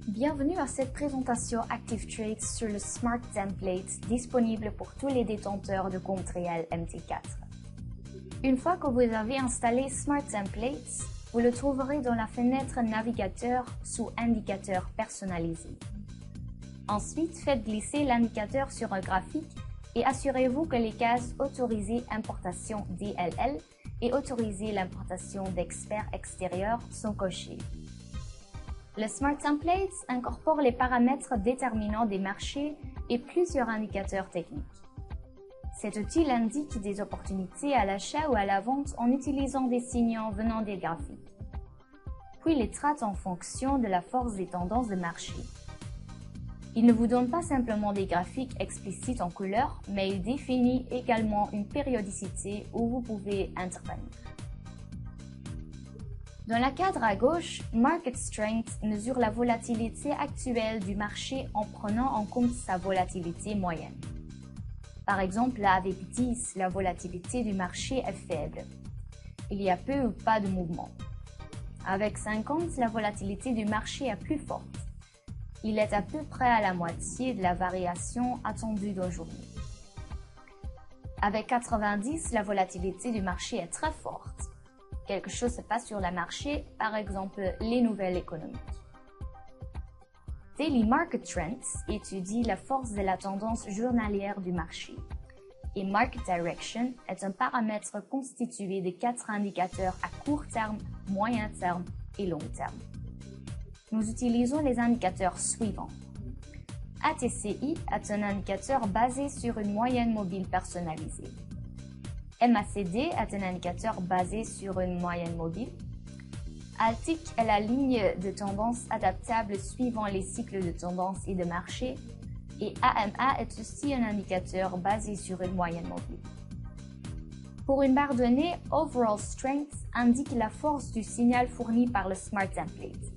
Bienvenue à cette présentation Active Trades sur le Smart Template disponible pour tous les détenteurs de compte réel MT4. Une fois que vous avez installé Smart Templates, vous le trouverez dans la fenêtre Navigateur sous Indicateur personnalisé. Ensuite, faites glisser l'indicateur sur un graphique et assurez-vous que les cases Autoriser importation DLL et Autoriser l'importation d'experts extérieurs sont cochées. Le Smart Templates incorpore les paramètres déterminants des marchés et plusieurs indicateurs techniques. Cet outil indique des opportunités à l'achat ou à la vente en utilisant des signaux venant des graphiques, puis les traite en fonction de la force des tendances de marché. Il ne vous donne pas simplement des graphiques explicites en couleur, mais il définit également une périodicité où vous pouvez intervenir. Dans la cadre à gauche, Market Strength mesure la volatilité actuelle du marché en prenant en compte sa volatilité moyenne. Par exemple, là avec 10, la volatilité du marché est faible. Il y a peu ou pas de mouvement. Avec 50, la volatilité du marché est plus forte. Il est à peu près à la moitié de la variation attendue d'aujourd'hui. Avec 90, la volatilité du marché est très forte. Quelque chose se passe sur le marché, par exemple les nouvelles économiques. Daily Market Trends étudie la force de la tendance journalière du marché. Et Market Direction est un paramètre constitué de 4 indicateurs à court terme, moyen terme et long terme. Nous utilisons les indicateurs suivants. ATCI est un indicateur basé sur une moyenne mobile personnalisée. MACD est un indicateur basé sur une moyenne mobile. Altic est la ligne de tendance adaptable suivant les cycles de tendance et de marché. Et AMA est aussi un indicateur basé sur une moyenne mobile. Pour une barre donnée, Overall Strength indique la force du signal fourni par le Smart Template.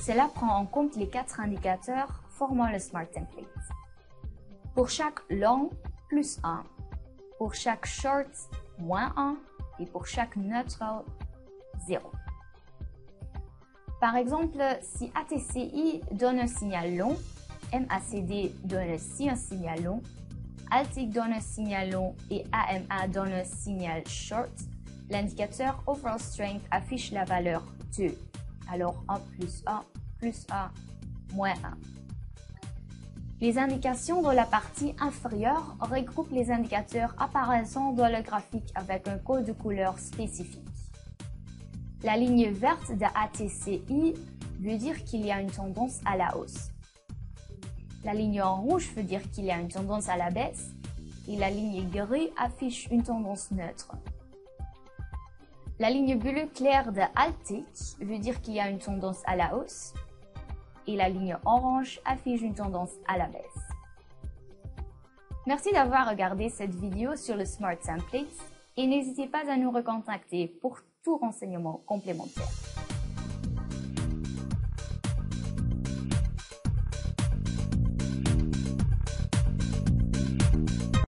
Cela prend en compte les 4 indicateurs formant le Smart Template. Pour chaque long, plus 1. Pour chaque short, moins 1. Et pour chaque neutral, 0. Par exemple, si ATCI donne un signal long, MACD donne aussi un signal long, Altic donne un signal long et AMA donne un signal short, l'indicateur Overall Strength affiche la valeur 2. Alors 1 plus 1, plus 1, moins 1. Les indications dans la partie inférieure regroupent les indicateurs apparaissant dans le graphique avec un code de couleur spécifique. La ligne verte de ATCI veut dire qu'il y a une tendance à la hausse. La ligne en rouge veut dire qu'il y a une tendance à la baisse et la ligne grise affiche une tendance neutre. La ligne bleue claire de Altic veut dire qu'il y a une tendance à la hausse et la ligne orange affiche une tendance à la baisse. Merci d'avoir regardé cette vidéo sur le Smart Template et n'hésitez pas à nous recontacter pour tout renseignement complémentaire.